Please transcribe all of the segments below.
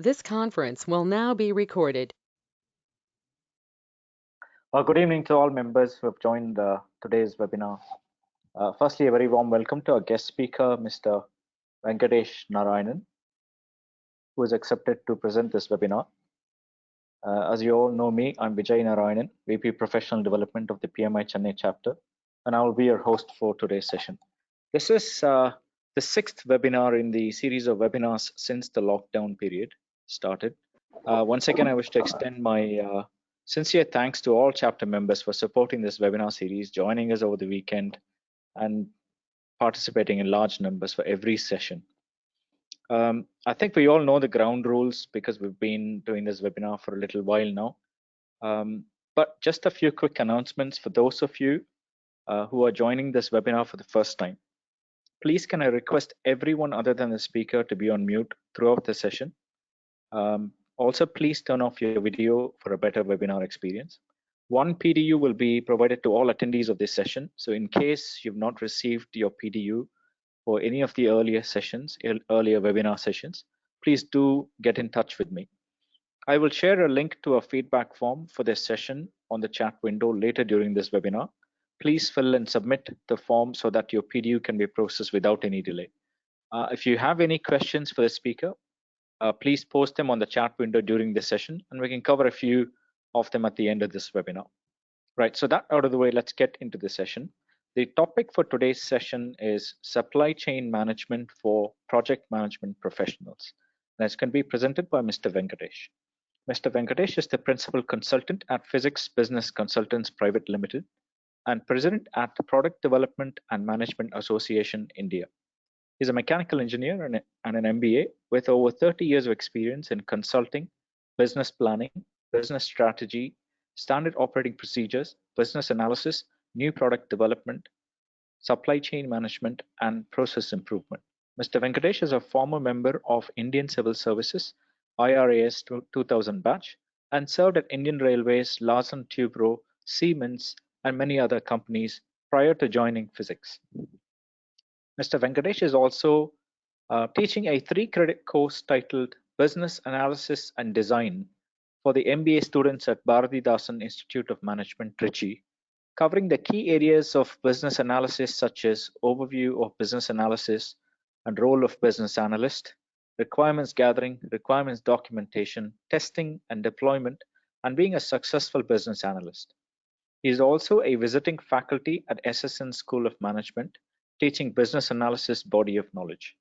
This conference will now be recorded. Good evening to all members who have joined today's webinar. Firstly, a very warm welcome to our guest speaker, Mr. Venkadesh Narayanan, who has accepted to present this webinar. As you all know me, I'm Vijay Narayanan, VP Professional Development of the PMICC chapter, and I will be your host for today's session. This is the sixth webinar in the series of webinars since the lockdown period started. Once again, I wish to extend my sincere thanks to all chapter members for supporting this webinar series, joining us over the weekend, and participating in large numbers for every session. I think we all know the ground rules because we've been doing this webinar for a little while now. But just a few quick announcements for those of you who are joining this webinar for the first time. Please can I request everyone other than the speaker to be on mute throughout the session. Also, please turn off your video for a better webinar experience. One PDU will be provided to all attendees of this session. So in case you've not received your PDU for any of the earlier webinar sessions, please do get in touch with me. I will share a link to a feedback form for this session on the chat window later during this webinar. Please fill and submit the form so that your PDU can be processed without any delay. If you have any questions for the speaker, please post them on the chat window during this session, and we can cover a few of them at the end of this webinar. Right, so that out of the way, let's get into the session. The topic for today's session is supply chain management for project management professionals. And it's going to be presented by Mr. Venkadesh. Mr. Venkadesh is the principal consultant at Physics Business Consultants Private Limited and president at the Product Development and Management Association, India. He's a mechanical engineer and an MBA with over 30 years of experience in consulting, business planning, business strategy, standard operating procedures, business analysis, new product development, supply chain management, and process improvement. Mr. Venkadesh is a former member of Indian Civil Services, IRAS 2000 batch, and served at Indian Railways, Larsen Tubro, Siemens, and many other companies prior to joining Physics. Mr. Venkadesh is also teaching a 3-credit course titled Business Analysis and Design for the MBA students at Bharathidasan Institute of Management, Trichy, covering the key areas of business analysis such as overview of business analysis and role of business analyst, requirements gathering, requirements documentation, testing and deployment, and being a successful business analyst. He is also a visiting faculty at SSN School of Management, teaching business analysis body of knowledge.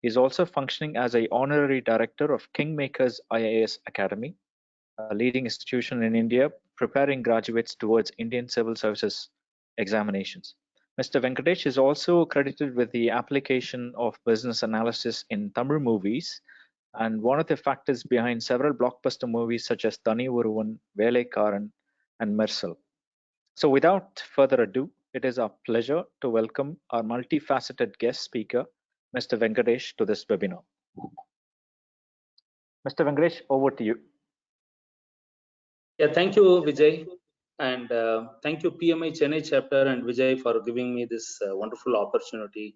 He is also functioning as an honorary director of Kingmakers IAS Academy, a leading institution in India preparing graduates towards Indian Civil Services examinations. Mr. Venkadesh is also credited with the application of business analysis in Tamil movies, and one of the factors behind several blockbuster movies such as Thani Oruvan, Velekaran, and Mersal. So without further ado, it is our pleasure to welcome our multifaceted guest speaker, Mr. Venkadesh, to this webinar. Mr. Venkadesh, over to you. Yeah, thank you, Vijay. And thank you, PMICC chapter and Vijay, for giving me this wonderful opportunity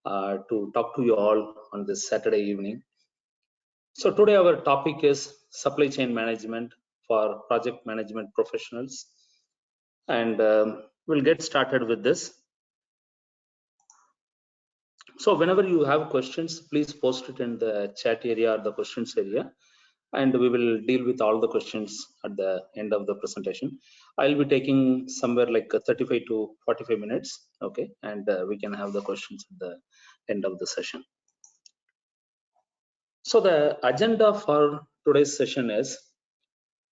to talk to you all on this Saturday evening. So today our topic is supply chain management for project management professionals. And we'll get started with this. So whenever you have questions, please post it in the chat area or the questions area, and we will deal with all the questions at the end of the presentation. I'll be taking somewhere like 35 to 45 minutes, okay, and we can have the questions at the end of the session. So the agenda for today's session is,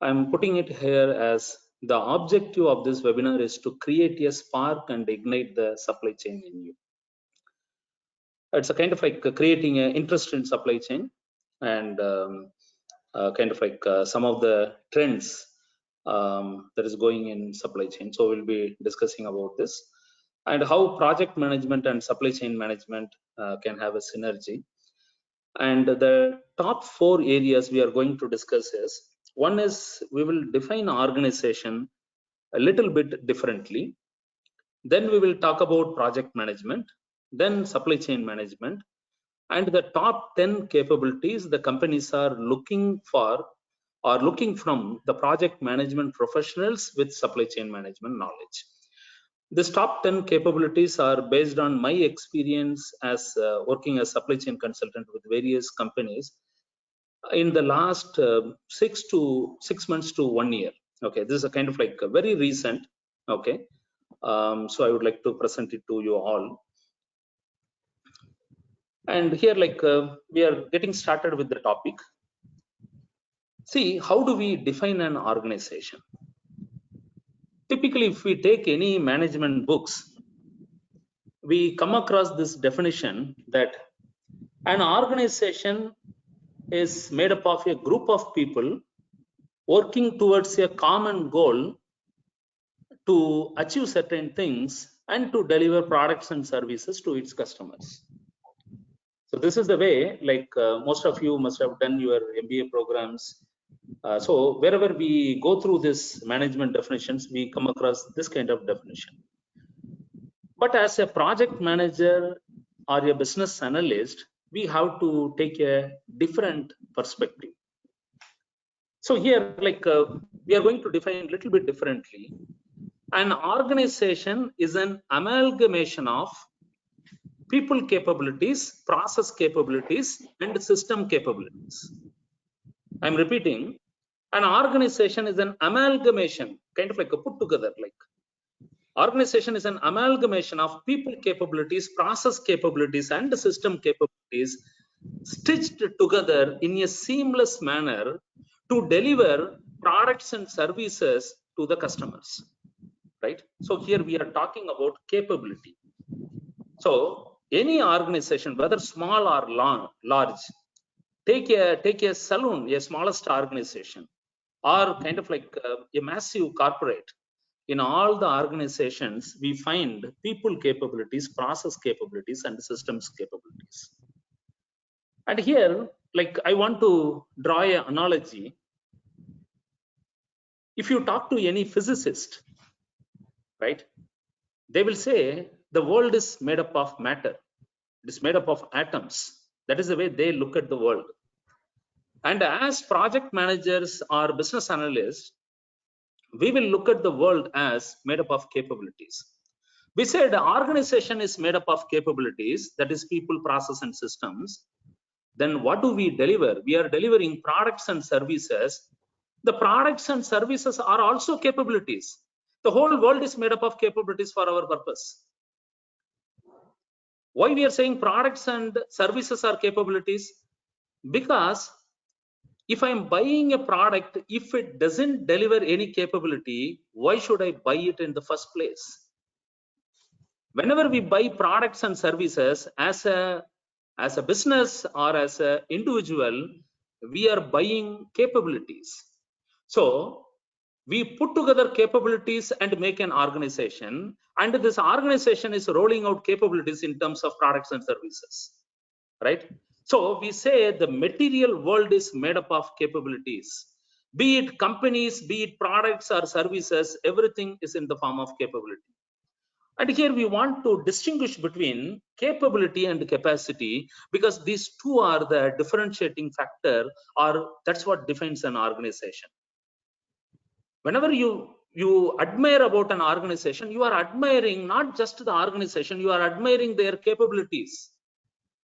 I'm putting it here as the objective of this webinar is to create a spark and ignite the supply chain in you. It's a kind of like creating an interest in supply chain and kind of like some of the trends that is going in supply chain. So we'll be discussing about this and how project management and supply chain management can have a synergy. And the top 4 areas we are going to discuss is, one is we will define organization a little bit differently. Then we will talk about project management, then supply chain management, And the top 10 capabilities the companies are looking for or looking from the project management professionals with supply chain management knowledge. These top 10 capabilities are based on my experience as working as supply chain consultant with various companies in the last 6 months to 1 year. Okay, this is a kind of like a very recent. Okay, so I would like to present it to you all. And here, we are getting started with the topic. See, how do we define an organization? Typically, if we take any management books, we come across this definition that an organization is made up of a group of people working towards a common goal to achieve certain things and to deliver products and services to its customers. So this is the way, most of you must have done your MBA programs. So wherever we go through this management definitions, we come across this kind of definition. But as a project manager or a business analyst, we have to take a different perspective. So here, we are going to define a little bit differently. An organization is an amalgamation of people capabilities, process capabilities, and system capabilities. I'm repeating, an organization is an amalgamation, kind of like a put together, organization is an amalgamation of people capabilities, process capabilities, and system capabilities stitched together in a seamless manner to deliver products and services to the customers, right? So here we are talking about capability. So any organization, whether small or large, take a saloon, a smallest organization, or kind of like a massive corporate. In all the organizations, we find people capabilities, process capabilities, and systems capabilities. And here, I want to draw an analogy. If you talk to any physicist, right, they will say the world is made up of matter. It is made up of atoms. That is the way they look at the world. And as project managers or business analysts, we will look at the world as made up of capabilities. We said the organization is made up of capabilities, that is people, process, and systems. Then what do we deliver? We are delivering products and services. The products and services are also capabilities. The whole world is made up of capabilities for our purpose. Why we are saying products and services are capabilities? Because if I'm buying a product, if it doesn't deliver any capability, why should I buy it in the first place? Whenever we buy products and services as a business or as an individual, we are buying capabilities. So we put together capabilities and make an organization, and this organization is rolling out capabilities in terms of products and services, right? So we say the material world is made up of capabilities. Be it companies, be it products or services, everything is in the form of capability. And here we want to distinguish between capability and capacity, because these two are the differentiating factor, or that's what defines an organization. Whenever you admire about an organization, you are admiring not just the organization, you are admiring their capabilities.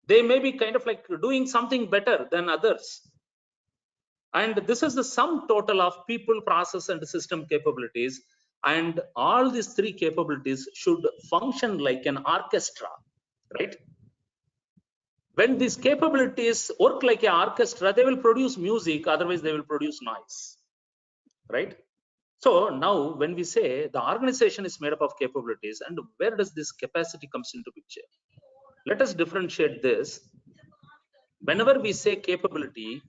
They may be kind of like doing something better than others. And this is the sum total of people, process, and system capabilities. And all these three capabilities should function like an orchestra, right? When these capabilities work like an orchestra, they will produce music, otherwise they will produce noise, right? So now when we say the organization is made up of capabilities, and where does this capacity comes into picture? Let us differentiate this. Whenever we say capability,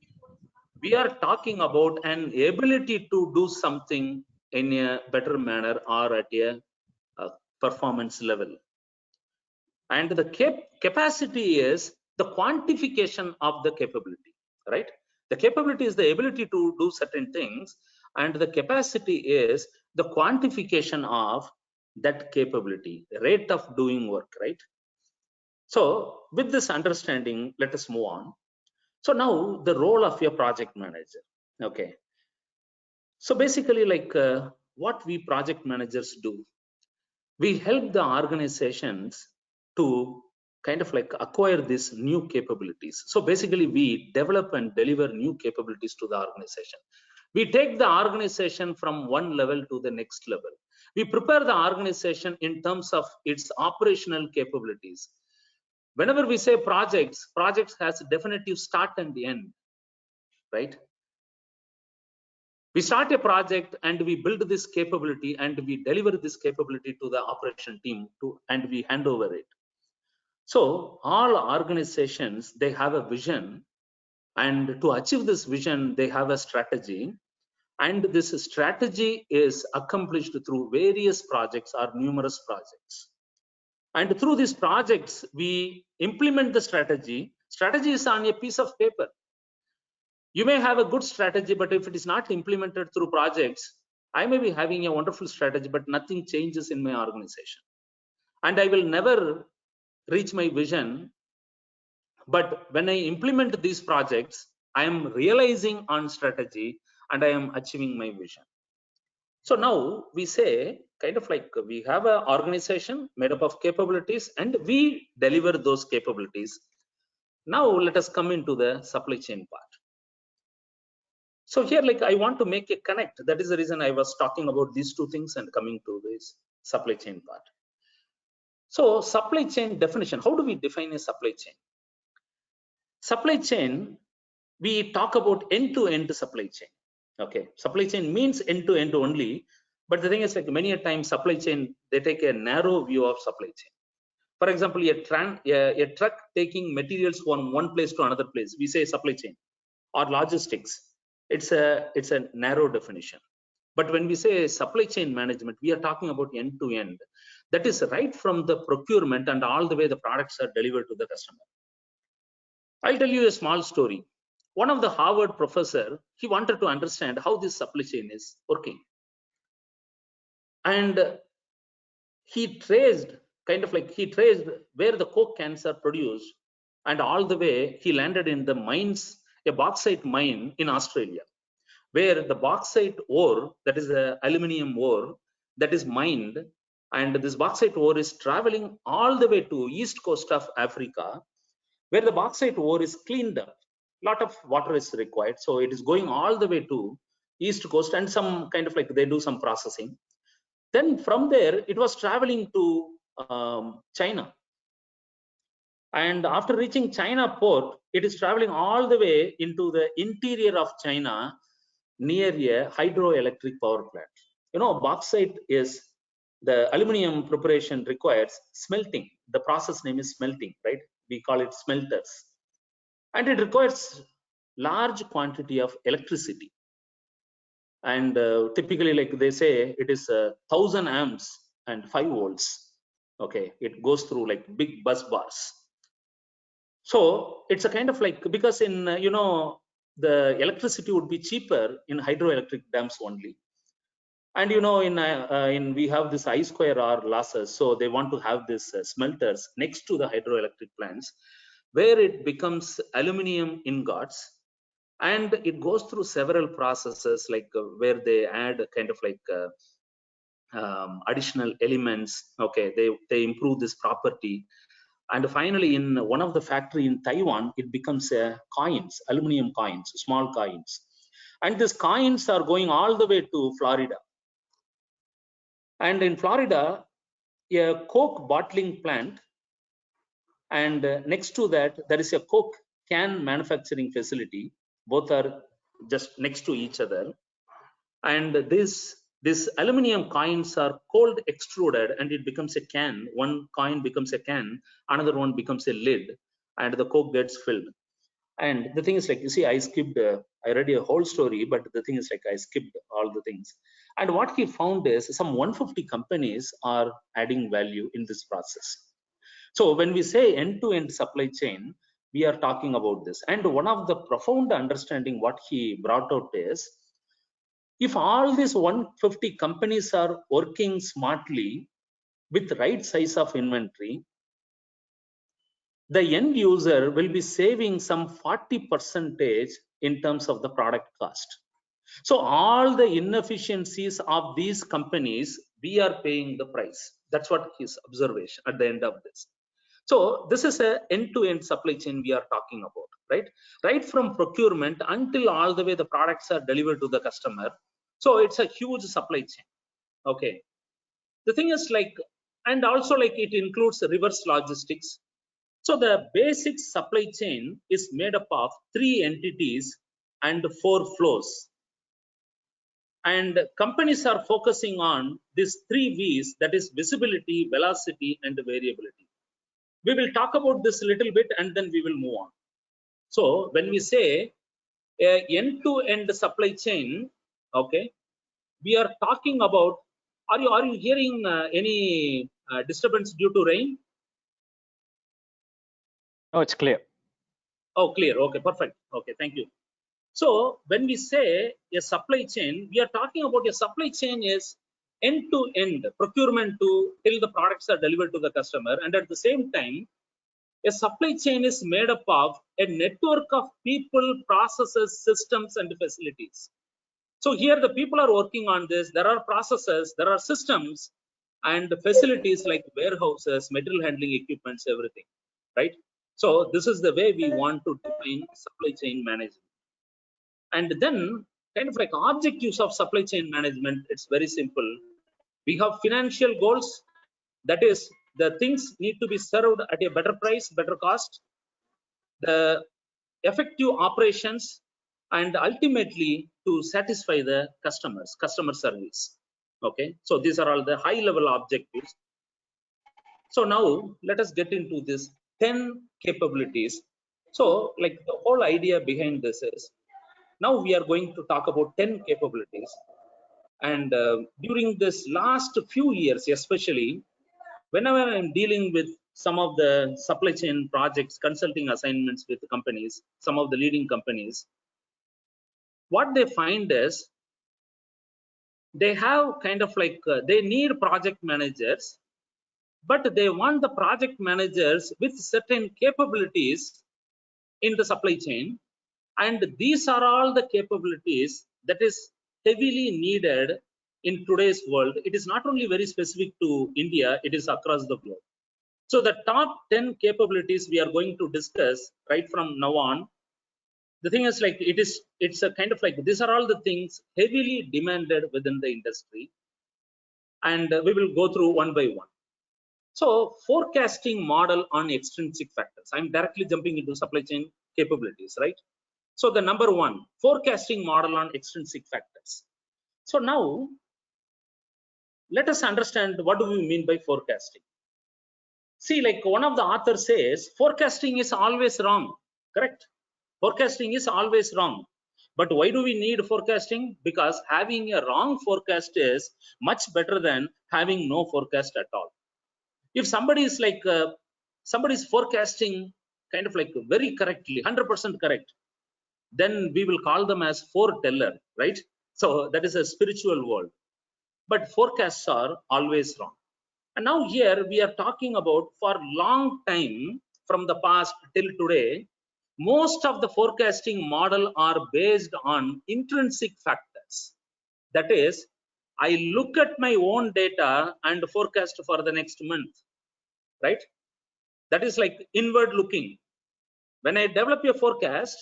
we are talking about an ability to do something in a better manner or at a performance level. And the capacity is the quantification of the capability, right? The capability is the ability to do certain things, and the capacity is the quantification of that capability, the rate of doing work, right? So with this understanding, let us move on. So now the role of your project manager. Okay. So basically, like what we project managers do, we help the organizations to kind of like acquire these new capabilities. So basically, we develop and deliver new capabilities to the organization. We take the organization from one level to the next level. We prepare the organization in terms of its operational capabilities. Whenever we say projects, projects has a definitive start and end, right? We start a project and we build this capability and we deliver this capability to the operation team and we hand over it. So all organizations, they have a vision, and to achieve this vision, they have a strategy. And this strategy is accomplished through various projects or numerous projects. And through these projects, we implement the strategy. Strategy is on a piece of paper. You may have a good strategy, but if it is not implemented through projects, I may be having a wonderful strategy, but nothing changes in my organization. And I will never reach my vision. But when I implement these projects, I am realizing on strategy and I am achieving my vision. So now we say, kind of like we have an organization made up of capabilities and we deliver those capabilities. Now let us come into the supply chain part. So here, like I want to make a connect. That is the reason I was talking about these two things and coming to this supply chain part. So supply chain definition, how do we define a supply chain? Supply chain, we talk about end-to-end supply chain. Okay, supply chain means end-to-end only, but the thing is like many a times supply chain, they take a narrow view of supply chain. For example, a truck taking materials from one place to another place, we say supply chain or logistics. It's a narrow definition. But when we say supply chain management, we are talking about end-to-end. That is right from the procurement and all the way the products are delivered to the customer. I'll tell you a small story. One of the Harvard professor, he wanted to understand how this supply chain is working. And he traced where the Coke cans are produced, and all the way he landed in the mines, a bauxite mine in Australia, where the bauxite ore, that is the aluminum ore, that is mined, and this bauxite ore is traveling all the way to east coast of Africa, where the bauxite ore is cleaned up. A lot of water is required, so it is going all the way to east coast, and some kind of like they do some processing. Then from there, it was traveling to China. And after reaching China port, it is traveling all the way into the interior of China near a hydroelectric power plant. You know, bauxite is, the aluminum preparation requires smelting. The process name is smelting, right? We call it smelters. And it requires large quantity of electricity. And typically, like they say, it is 1000 amps and 5 volts. Okay, it goes through like big bus bars. So it's a kind of like, because in the electricity would be cheaper in hydroelectric dams only, and in we have this I square R losses, so they want to have this smelters next to the hydroelectric plants, where it becomes aluminum ingots. And it goes through several processes, like where they add kind of like additional elements. Okay, they improve this property, and finally in one of the factory in Taiwan, it becomes coins, aluminum coins, small coins, and these coins are going all the way to Florida. And in Florida, a Coke bottling plant, and next to that there is a Coke can manufacturing facility. Both are just next to each other, and this aluminum coins are cold extruded and it becomes a can. One coin becomes a can, another one becomes a lid, and the Coke gets filled. And the thing is like, you see, I skipped I read a whole story, but the thing is like I skipped all the things. And what he found is some 150 companies are adding value in this process. So when we say end-to-end supply chain, we are talking about this. And one of the profound understanding what he brought out is, if all these 150 companies are working smartly with right size of inventory, the end user will be saving some 40% in terms of the product cost. So all the inefficiencies of these companies, we are paying the price. That's what his observation at the end of this. So this is a end-to-end supply chain we are talking about, right? Right from procurement until all the way the products are delivered to the customer. So it's a huge supply chain. Okay. The thing is like, and also like it includes reverse logistics. So the basic supply chain is made up of 3 entities and 4 flows. And companies are focusing on these 3 V's, that is visibility, velocity, and variability. We will talk about this a little bit and then we will move on. So when we say end-to-end supply chain, okay, we are talking about, are you hearing any disturbance due to rain? No, it's clear. Oh, clear. Okay, perfect. Okay, thank you. So when we say a supply chain, we are talking about a supply chain is end-to-end procurement till the products are delivered to the customer, and at the same time, a supply chain is made up of a network of people, processes, systems, and facilities. So here the people are working on this. There are processes, there are systems, and facilities like warehouses, material handling equipments, everything, right? So this is the way we want to define supply chain management. And then kind of like objectives of supply chain management, it's very simple. We have financial goals. That is, the things need to be served at a better price, better cost, the effective operations, and ultimately to satisfy the customer service. Okay, so these are all the high level objectives. So now let us get into this 10 capabilities. So like the whole idea behind this is, now we are going to talk about 10 capabilities. And during this last few years, especially, whenever I'm dealing with some of the supply chain projects, consulting assignments with companies, some of the leading companies, what they find is they have kind of like, they need project managers, but they want the project managers with certain capabilities in the supply chain. And these are all the capabilities that is heavily needed in today's world. It is not only very specific to India, it is across the globe. So the top 10 capabilities we are going to discuss right from now on. The thing is like, it's a kind of like, these are all the things heavily demanded within the industry. And we will go through one by one. So forecasting model on extrinsic factors. I'm directly jumping into supply chain capabilities, right? So the number 1, forecasting model on extrinsic factors. So now let us understand what do we mean by forecasting. See, like one of the authors says, forecasting is always wrong, correct? Forecasting is always wrong. But why do we need forecasting? Because having a wrong forecast is much better than having no forecast at all. If somebody is like, somebody is forecasting kind of like very correctly, 100% correct, then we will call them as foreteller, right? So that is a spiritual world. But forecasts are always wrong. And now here we are talking about, for long time from the past till today, most of the forecasting model are based on intrinsic factors. That is, I look at my own data and forecast for the next month, right? That is like inward looking. When I develop a forecast,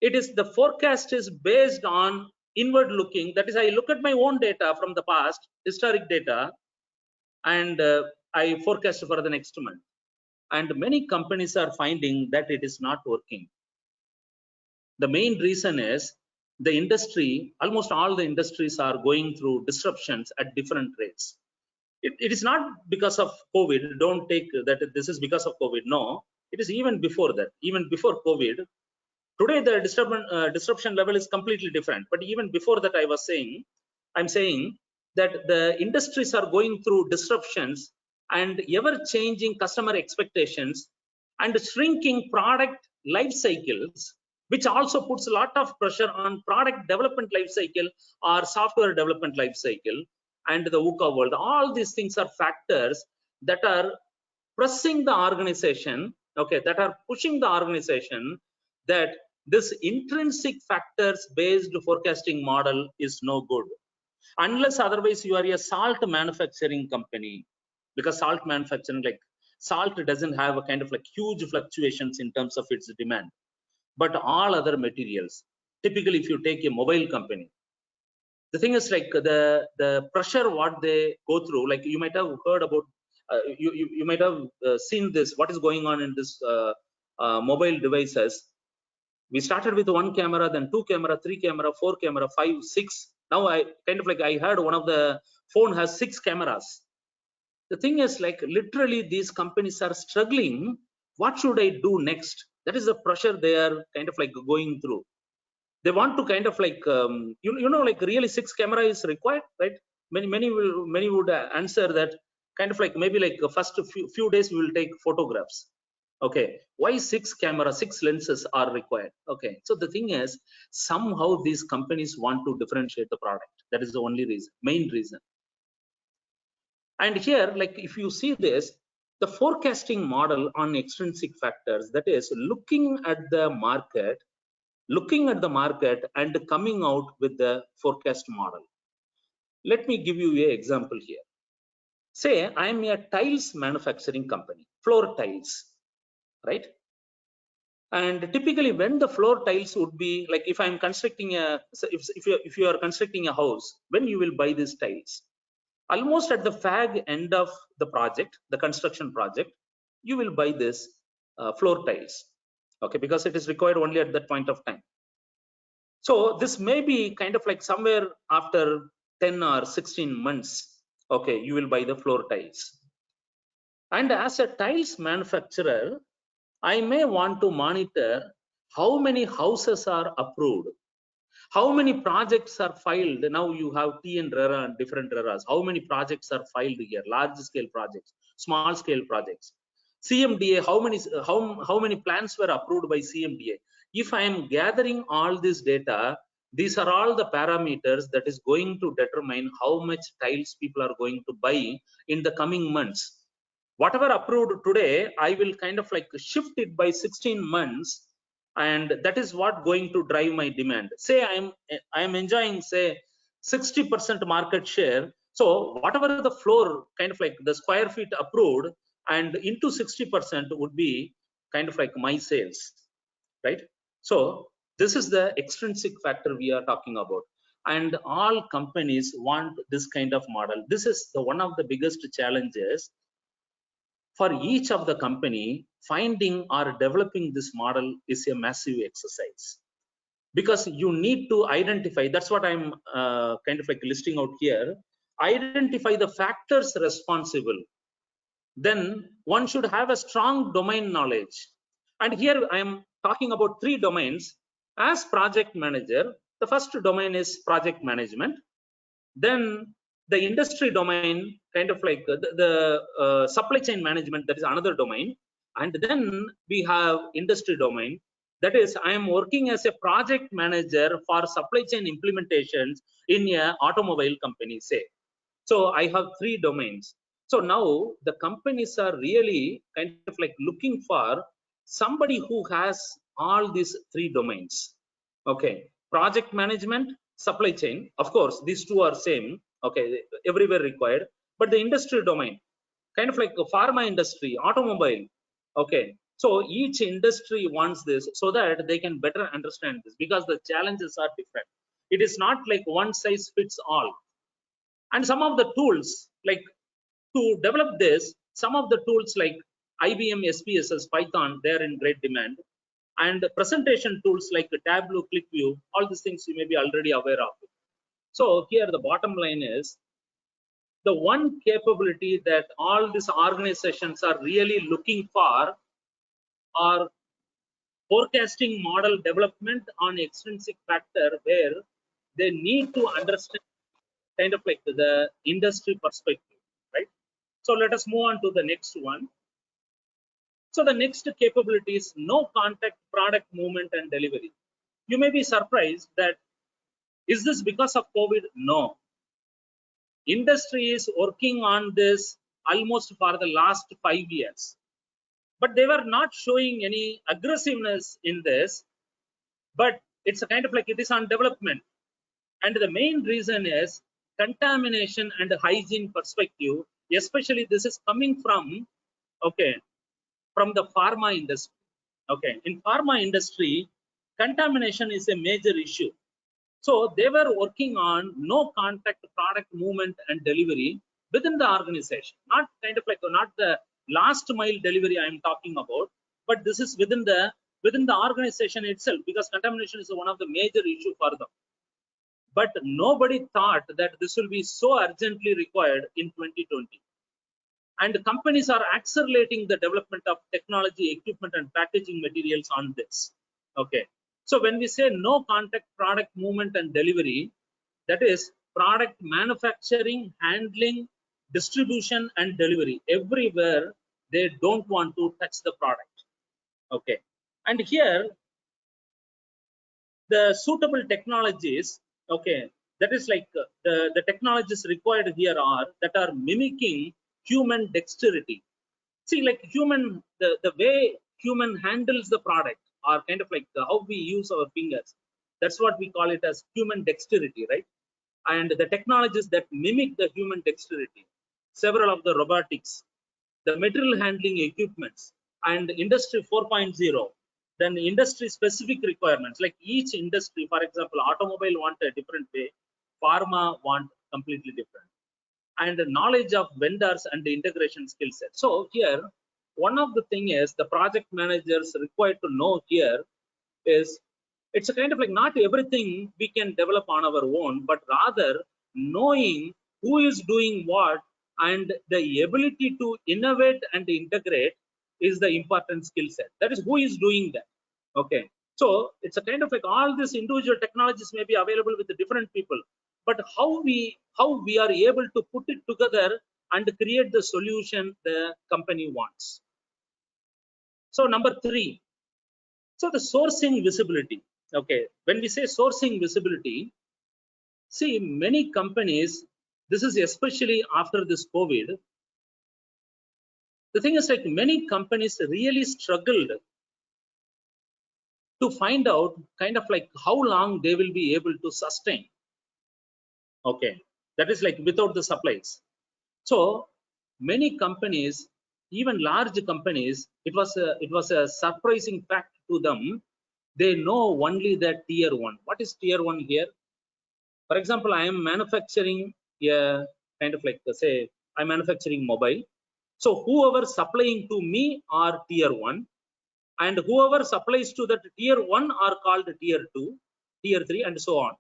it is the forecast is based on inward looking. That is, I look at my own data from the past, historic data, and I forecast for the next month. And many companies are finding that it is not working. The main reason is the industry, almost all the industries are going through disruptions at different rates. It is not because of COVID. Don't take that this is because of COVID. No, it is even before that, even before COVID. Today, the disruption level is completely different. But even before that, I'm saying that the industries are going through disruptions and ever-changing customer expectations and shrinking product life cycles, which also puts a lot of pressure on product development life cycle or software development life cycle and the VUCA world. All these things are factors that are pressing the organization okay, that are pushing the organization that this intrinsic factors based forecasting model is no good, unless otherwise you are a salt manufacturing company, because salt manufacturing, like salt doesn't have a kind of like huge fluctuations in terms of its demand, but all other materials, typically if you take a mobile company, the thing is like the pressure what they go through, like you might have heard about, you might have seen this, what is going on in this mobile devices. We started with one camera, then two camera, three camera, four camera, five, six. Now I kind of like I heard one of the phone has 6 cameras. The thing is like literally these companies are struggling. What should I do next? That is the pressure they are kind of like going through. They want to kind of like you know, like really 6 camera is required, right? Many would answer that kind of like maybe like first few days we will take photographs. Okay, why 6 camera, 6 lenses are required? Okay, so the thing is somehow these companies want to differentiate the product. That is the only reason, main reason. And here, like if you see this, the forecasting model on extrinsic factors, that is looking at the market and coming out with the forecast model. Let me give you an example here. Say I am a tiles manufacturing company, floor tiles, right? And typically when the floor tiles would be like, if I'm constructing a, if you are constructing a house, when you will buy these tiles, almost at the fag end of the project, the construction project, you will buy this floor tiles, okay, because it is required only at that point of time. So this may be kind of like somewhere after 10 or 16 months, okay, you will buy the floor tiles. And as a tiles manufacturer, I may want to monitor how many houses are approved, how many projects are filed. Now you have T and RERA and different RERAs. How many projects are filed here? Large scale projects, small scale projects. CMDA, how many plans were approved by CMDA? If I am gathering all this data, these are all the parameters that is going to determine how much tiles people are going to buy in the coming months. Whatever approved today, I will kind of like shift it by 16 months, and that is what going to drive my demand. Say I am enjoying say 60% market share. So whatever the floor kind of like the square feet approved, and into 60% would be kind of like my sales, right? So this is the extrinsic factor we are talking about, and all companies want this kind of model. This is the one of the biggest challenges for each of the company. Finding or developing this model is a massive exercise, because you need to identify, that's what I'm kind of like listing out here, identify the factors responsible. Then one should have a strong domain knowledge. And here I am talking about 3 domains. As project manager, the first domain is project management. Then the industry domain, kind of like the supply chain management, that is another domain. And then we have industry domain, that is I am working as a project manager for supply chain implementations in a automobile company, say. So I have 3 domains. So now the companies are really kind of like looking for somebody who has all these 3 domains. Okay, project management, supply chain, of course these 2 are same, okay, everywhere required. But the industry domain, kind of like a pharma industry, automobile, okay, so each industry wants this so that they can better understand this, because the challenges are different. It is not like one size fits all. And some of the tools, like to develop this, some of the tools like IBM SPSS, Python, they are in great demand. And presentation tools like Tableau, ClickView, all these things you may be already aware of. So here the bottom line is, the one capability that all these organizations are really looking for are forecasting model development on extrinsic factor, where they need to understand kind of like the industry perspective, right? So let us move on to the next one. So the next capability is no contact product movement and delivery. You may be surprised that, is this because of COVID? No. Industry is working on this almost for the last 5 years. but they were not showing any aggressiveness in this, but it's a kind of like it is on development. And the main reason is contamination and hygiene perspective, especially this is coming from, okay, from the pharma industry. Okay, in pharma industry, contamination is a major issue. So they were working on no contact product movement and delivery within the organization, not kind of like not the last mile delivery I am talking about, but this is within the organization itself, because contamination is one of the major issue for them. But nobody thought that this will be so urgently required in 2020. And companies are accelerating the development of technology, equipment, and packaging materials on this. Okay, so when we say no contact product movement and delivery, that is product manufacturing, handling, distribution, and delivery. Everywhere they don't want to touch the product. Okay, and here the suitable technologies, okay, that is like the technologies required here are that are mimicking human dexterity. See, like human, the way human handles the product, or kind of like how we use our fingers, that's what we call it as human dexterity, right? And the technologies that mimic the human dexterity, several of the robotics, the material handling equipments, and industry 4.0, then industry specific requirements, like each industry, for example, automobile want a different way, pharma want completely different, and the knowledge of vendors and the integration skill set. So here, one of the thing is the project managers required to know here is, it's a kind of like not everything we can develop on our own, but rather knowing who is doing what, and the ability to innovate and integrate is the important skill set. That is who is doing that. Okay, so it's a kind of like all these individual technologies may be available with the different people, but how we are able to put it together and create the solution the company wants. So number 3, so the sourcing visibility. Okay, when we say sourcing visibility, see, many companies, this is especially after this COVID, the thing is like many companies really struggled to find out kind of like how long they will be able to sustain. Okay, that is like without the supplies. So many companies, even large companies, it was a surprising fact to them. They know only that tier 1. What is tier 1 here? For example, I am manufacturing a kind of like, say, I'm manufacturing mobile. So whoever supplying to me are tier 1, and whoever supplies to that tier 1 are called tier 2, tier 3, and so on.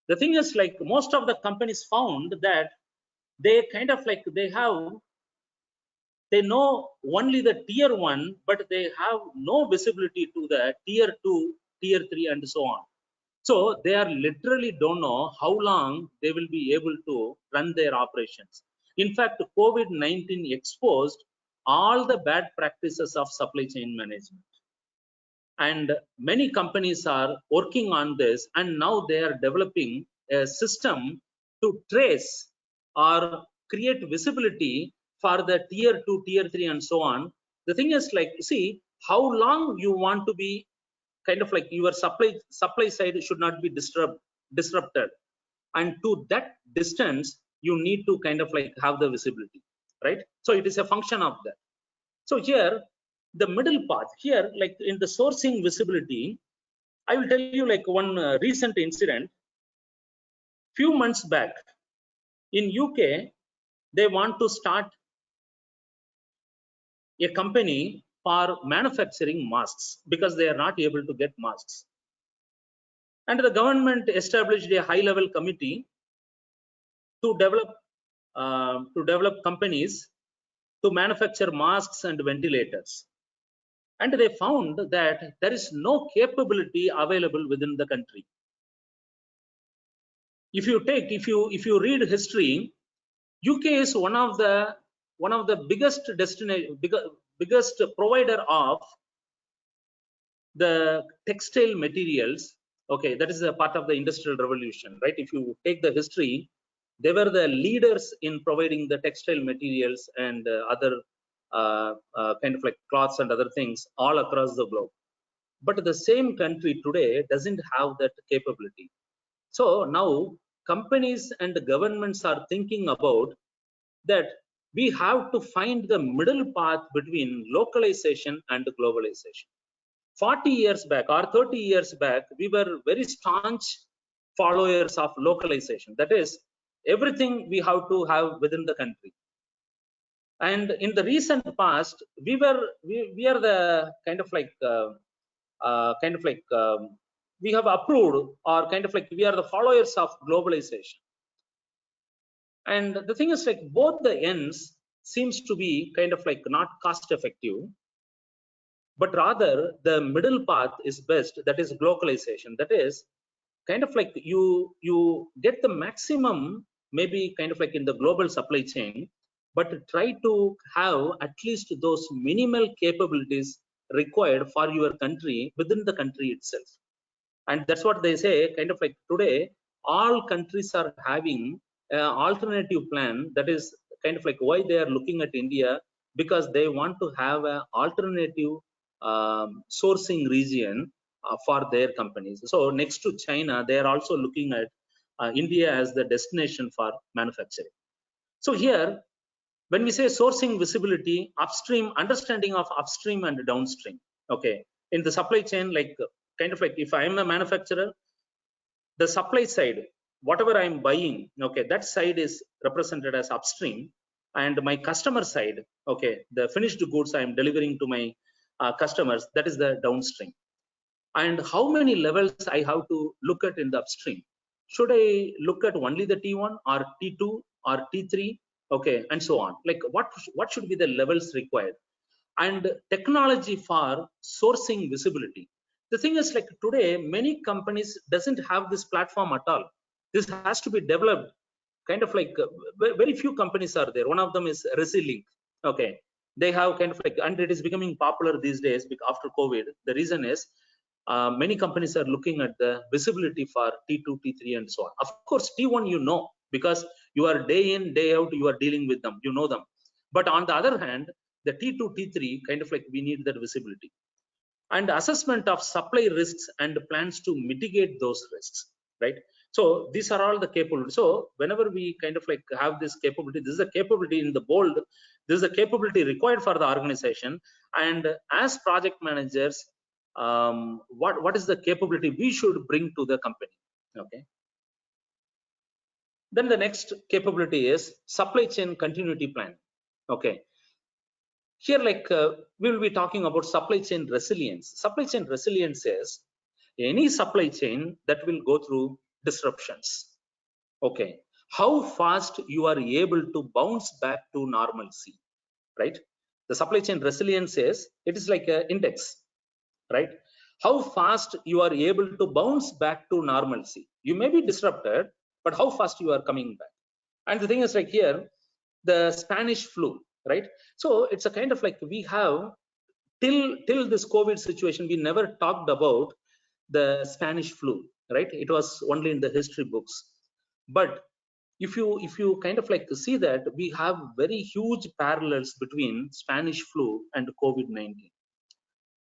The thing is like most of the companies found that they kind of like they know only the tier 1, but they have no visibility to the tier 2, tier 3, and so on. So they are literally don't know how long they will be able to run their operations. In fact, COVID-19 exposed all the bad practices of supply chain management. And many companies are working on this, and now they are developing a system to trace or create visibility for the tier 2, tier 3, and so on. The thing is like, see, how long you want to be kind of like your supply side should not be disrupted, and to that distance you need to kind of like have the visibility, right? So it is a function of that. So here, the middle part here, like in the sourcing visibility, I will tell you like one recent incident. Few months back in UK, they want to start a company for manufacturing masks because they are not able to get masks. And the government established a high-level committee to develop companies to manufacture masks and ventilators. And they found that there is no capability available within the country. If you read history, UK is one of the biggest provider of the textile materials. Okay, that is a part of the industrial revolution, right? If you take the history, they were the leaders in providing the textile materials and other kind of like cloths and other things all across the globe. But the same country today doesn't have that capability. So now companies and governments are thinking about that we have to find the middle path between localization and globalization. 40 years back or 30 years back, we were very staunch followers of localization. That is, everything we have to have within the country. And in the recent past, we are the kind of like we have approved, or kind of like we are the followers of globalization. And the thing is, like, both the ends seems to be kind of like not cost effective, but rather the middle path is best. That is localization. That is kind of like you get the maximum, maybe kind of like in the global supply chain, but try to have at least those minimal capabilities required for your country within the country itself. And that's what they say, kind of like today all countries are having an alternative plan. That is kind of like why they are looking at India, because they want to have an alternative sourcing region for their companies. So next to China, they are also looking at India as the destination for manufacturing. So here, when we say sourcing visibility, upstream, understanding of upstream and downstream, okay, in the supply chain, like kind of like if I am a manufacturer, the supply side, whatever I'm buying, okay, that side is represented as upstream, and my customer side, okay, the finished goods I'm delivering to my customers, that is the downstream. And how many levels I have to look at in the upstream? Should I look at only the T1 or T2 or T3? Okay, and so on. Like what should be the levels required? And technology for sourcing visibility. The thing is, like today, many companies doesn't have this platform at all. This has to be developed. Kind of like very few companies are there. One of them is Resilink. Okay, they have kind of like, and it is becoming popular these days after COVID. The reason is many companies are looking at the visibility for T2, T3, and so on. Of course, T1 you know, because you are day in, day out, you are dealing with them, you know them. But on the other hand, the T2, T3, kind of like we need that visibility. And assessment of supply risks and plans to mitigate those risks, right? So these are all the capabilities. So whenever we kind of like have this capability, this is a capability in the bold, this is a capability required for the organization. And as project managers, what is the capability we should bring to the company? Okay. Then the next capability is supply chain continuity plan. Okay. Here, like we will be talking about supply chain resilience. Supply chain resilience is any supply chain that will go through disruptions. Okay, how fast you are able to bounce back to normalcy, right? The supply chain resilience is, it is like an index, right? How fast you are able to bounce back to normalcy. You may be disrupted, but how fast you are coming back. And the thing is, like here, the Spanish flu, right? So it's a kind of like we have till this COVID situation, we never talked about the Spanish flu, right? It was only in the history books. But if you kind of like to see that, we have very huge parallels between Spanish flu and COVID-19.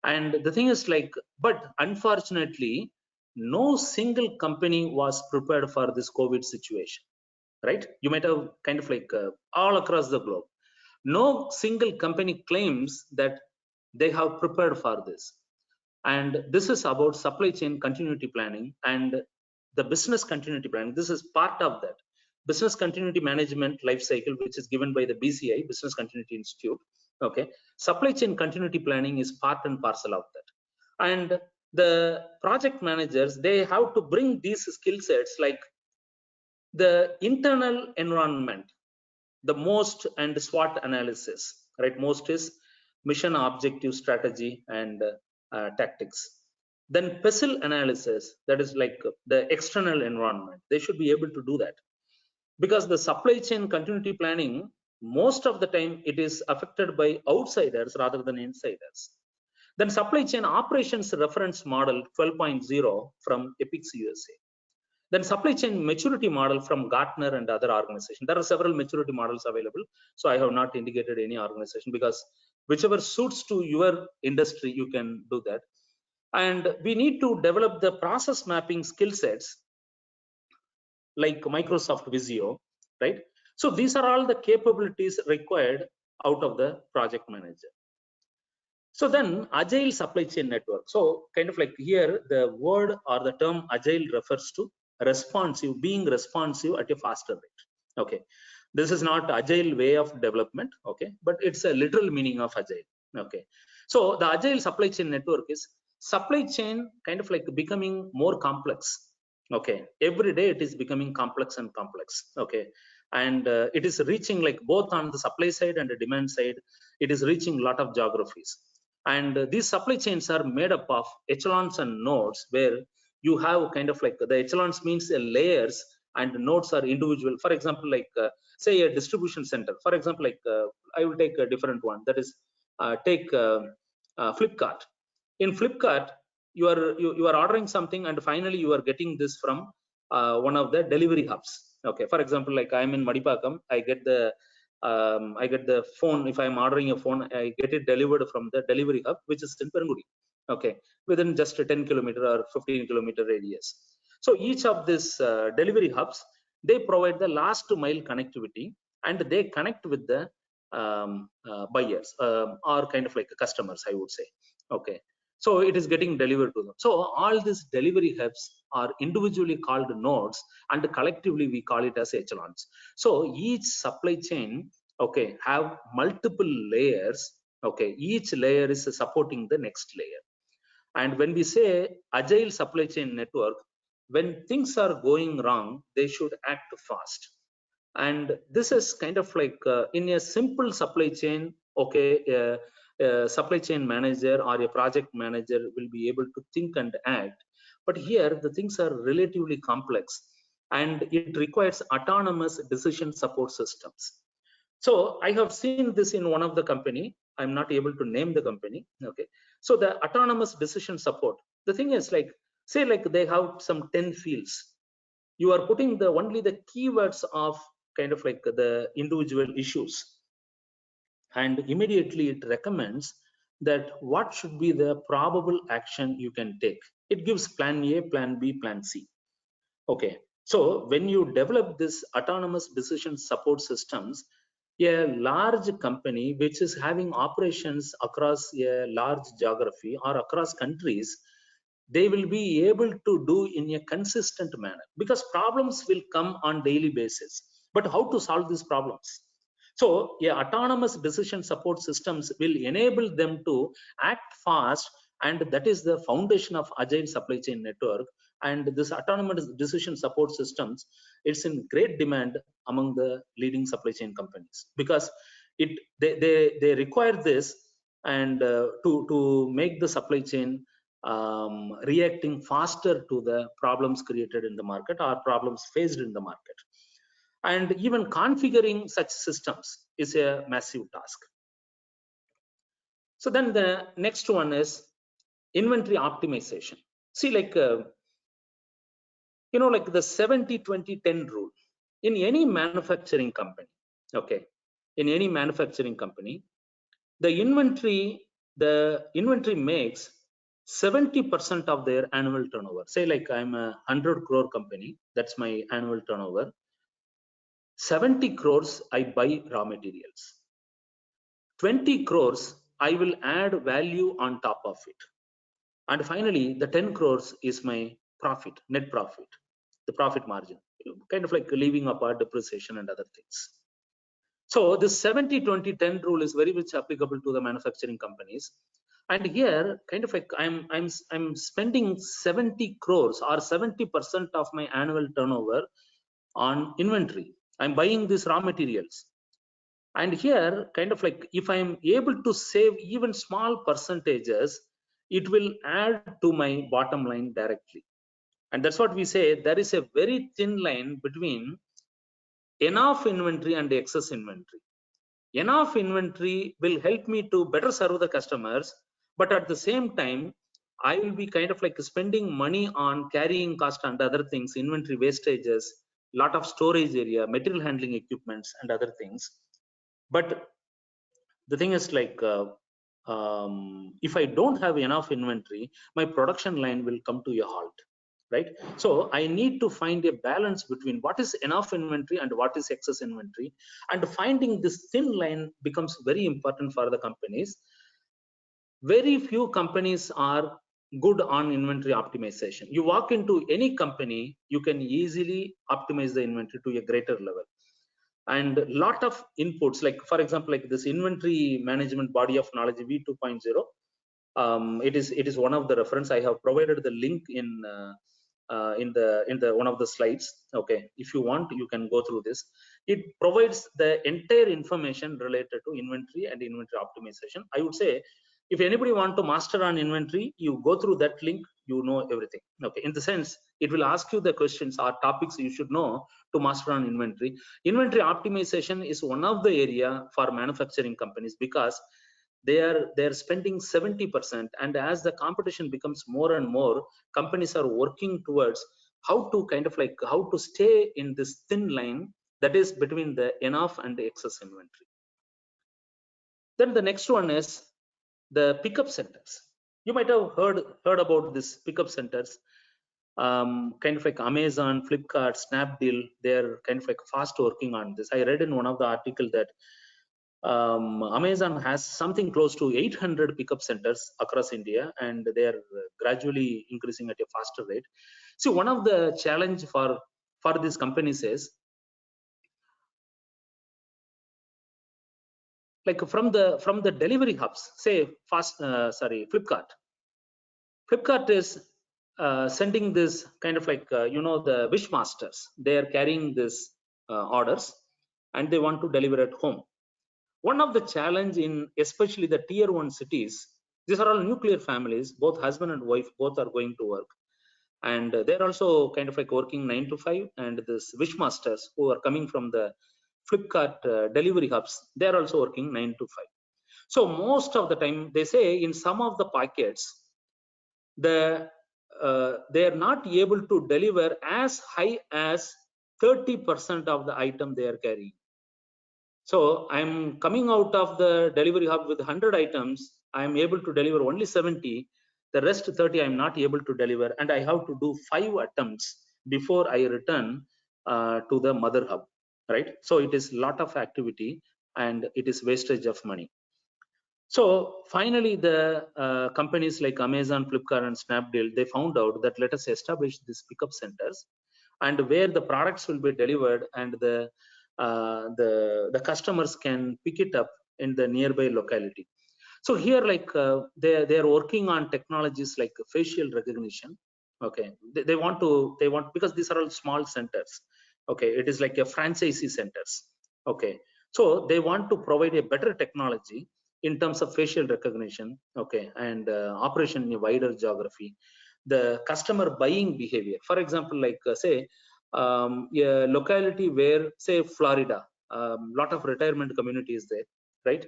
And the thing is, like, but unfortunately, no single company was prepared for this COVID situation, right? You might have kind of like all across the globe. No single company claims that they have prepared for this. And this is about supply chain continuity planning and the business continuity planning. This is part of that. Business continuity management life cycle, which is given by the BCI, Business Continuity Institute. Okay, supply chain continuity planning is part and parcel of that. And the project managers, they have to bring these skill sets, like the internal environment, the MOST and SWOT analysis, right? MOST is mission, objective, strategy, and tactics. Then PESIL analysis, that is like the external environment. They should be able to do that, because the supply chain continuity planning, most of the time it is affected by outsiders rather than insiders. Then supply chain operations reference model 12.0 from EPICS USA. Then supply chain maturity model from Gartner and other organizations. There are several maturity models available. So I have not indicated any organization because whichever suits to your industry, you can do that. And we need to develop the process mapping skill sets like Microsoft Visio, right? So these are all the capabilities required out of the project manager. So then Agile supply chain network. So kind of like here, the word or the term Agile refers to responsive, being responsive at a faster rate. Okay. This is not Agile way of development. Okay. But it's a literal meaning of Agile. Okay. So the Agile supply chain network is supply chain kind of like becoming more complex. Okay. Every day it is becoming complex and complex. Okay. And it is reaching like both on the supply side and the demand side, it is reaching a lot of geographies. And these supply chains are made up of echelons and nodes, where you have kind of like the echelons means layers and nodes are individual. For example, like say a distribution center. For example, like I will take a different one. That is take Flipkart. In Flipkart, you are ordering something and finally you are getting this from one of the delivery hubs. Okay. For example, like I'm in Madipakam, I get the phone. If I'm ordering a phone, I get it delivered from the delivery hub, which is in Perungudi. Okay, within just a 10 kilometer or 15 kilometer radius. So each of these delivery hubs, they provide the last mile connectivity, and they connect with the buyers or kind of like customers, I would say. Okay, so it is getting delivered to them. So all these delivery hubs are individually called nodes, and collectively we call it as echelons. So each supply chain, okay, have multiple layers. Okay, each layer is supporting the next layer. And when we say agile supply chain network, when things are going wrong, they should act fast. And this is kind of like in a simple supply chain, okay, supply chain manager or a project manager will be able to think and act. But here the things are relatively complex, and it requires autonomous decision support systems. So I have seen this in one of the company. I'm not able to name the company. Okay. So the autonomous decision support, the thing is like, say like they have some 10 fields. You are putting the only the keywords of kind of like the individual issues, and immediately it recommends that what should be the probable action you can take. It gives plan A, plan B, plan C. Okay, so when you develop this autonomous decision support systems, a large company which is having operations across a large geography or across countries, they will be able to do in a consistent manner, because problems will come on daily basis. But how to solve these problems? So autonomous decision support systems will enable them to act fast, and that is the foundation of agile supply chain network. And this autonomous decision support systems, it's in great demand among the leading supply chain companies, because they require this, and to make the supply chain reacting faster to the problems created in the market or problems faced in the market. And even configuring such systems is a massive task. So then the next one is inventory optimization. See, like like the 70-20-10 rule in any manufacturing company. Okay, in any manufacturing company, the inventory makes 70% of their annual turnover. Say like I'm a 100 crore company, that's my annual turnover. 70 crores I buy raw materials. 20 crores I will add value on top of it. And finally, the 10 crores is my profit, net profit, the profit margin, kind of like leaving apart depreciation and other things. So this 70-20-10 rule is very much applicable to the manufacturing companies. And here, kind of like I'm spending 70 crores or 70% of my annual turnover on inventory. I'm buying these raw materials. And here, kind of like if I'm able to save even small percentages, it will add to my bottom line directly. And that's what we say, there is a very thin line between enough inventory and excess inventory. Enough inventory will help me to better serve the customers, but at the same time, I will be kind of like spending money on carrying cost and other things, inventory wastages, lot of storage area, material handling equipments and other things. But the thing is like, if I don't have enough inventory, my production line will come to a halt, right? So I need to find a balance between what is enough inventory and what is excess inventory. And finding this thin line becomes very important for the companies. Very few companies are good on inventory optimization. You walk into any company, you can easily optimize the inventory to a greater level. And lot of inputs, like for example, like this inventory management body of knowledge v2.0, it is one of the reference. I have provided the link in the one of the slides. Okay, if you want, you can go through this. It provides the entire information related to inventory and inventory optimization. I would say, if anybody want to master on inventory, you go through that link, you know everything. Okay, in the sense, it will ask you the questions or topics you should know to master on inventory. Inventory optimization is one of the area for manufacturing companies, because they're spending 70%, and as the competition becomes more and more, companies are working towards how to kind of like how to stay in this thin line that is between the enough and the excess inventory. Then the next one is the pickup centers. You might have heard about this pickup centers. Kind of like Amazon, Flipkart, Snapdeal, they're kind of like fast working on this. I read in one of the article that Amazon has something close to 800 pickup centers across India, and they are gradually increasing at a faster rate. See, one of the challenge for these companies is, like from the delivery hubs, say Flipkart. Flipkart is sending this kind of like the wish masters. They are carrying this orders, and they want to deliver at home. One of the challenge in especially the tier 1 cities, these are all nuclear families, both husband and wife, both are going to work, and they're also kind of like working 9 to 5. And this wish masters who are coming from the Flipkart delivery hubs, they're also working 9 to 5. So most of the time, they say in some of the packets, they are not able to deliver as high as 30% of the item they are carrying. So I'm coming out of the delivery hub with 100 items. I'm able to deliver only 70. The rest 30 I'm not able to deliver, and I have to do 5 attempts before I return to the mother hub, right? So it is lot of activity, and it is wastage of money. So finally, the companies like Amazon, Flipkart, and Snapdeal, they found out that let us establish these pickup centers, and where the products will be delivered, and the customers can pick it up in the nearby locality. So here, like they are working on technologies like facial recognition. Okay, they want because these are all small centers. Okay, it is like a franchisee centers. Okay, so they want to provide a better technology in terms of facial recognition. Okay, and operation in a wider geography. The customer buying behavior, for example, like say a locality where, say, Florida, lot of retirement community is there, right?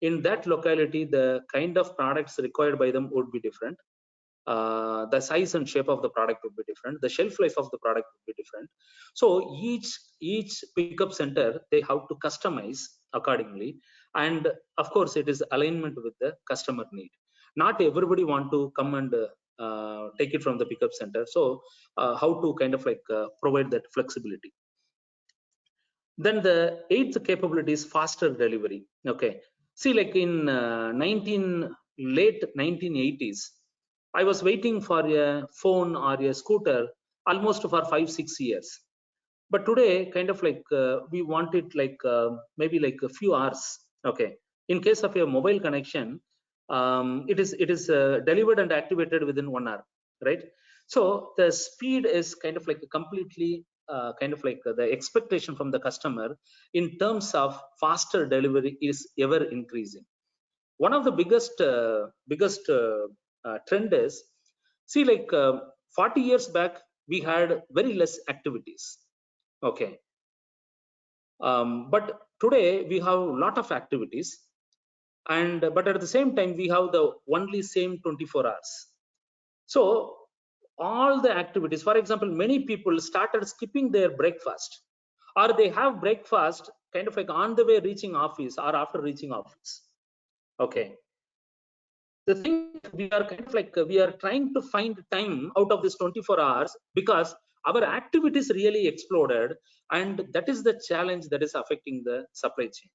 In that locality, the kind of products required by them would be different. The size and shape of the product would be different. The shelf life of the product would be different. So each pickup center, they have to customize accordingly. And of course, it is alignment with the customer need. Not everybody want to come and take it from the pickup center. So how to kind of like provide that flexibility. Then the 8th capability is faster delivery. Okay, see, like in late 1980s, I was waiting for a phone or a scooter almost for 5-6 years. But today, kind of like we want it like maybe like a few hours. Okay, in case of a mobile connection, it is delivered and activated within 1 hour, right? So the speed is kind of like completely kind of like the expectation from the customer in terms of faster delivery is ever increasing. One of the biggest trend is, see, like 40 years back, we had very less activities. Okay, but today we have a lot of activities, and but at the same time we have the only same 24 hours. So all the activities, for example, many people started skipping their breakfast, or they have breakfast kind of like on the way reaching office or after reaching office. Okay. The thing we are kind of like we are trying to find time out of this 24 hours because our activities really exploded, and that is the challenge that is affecting the supply chain.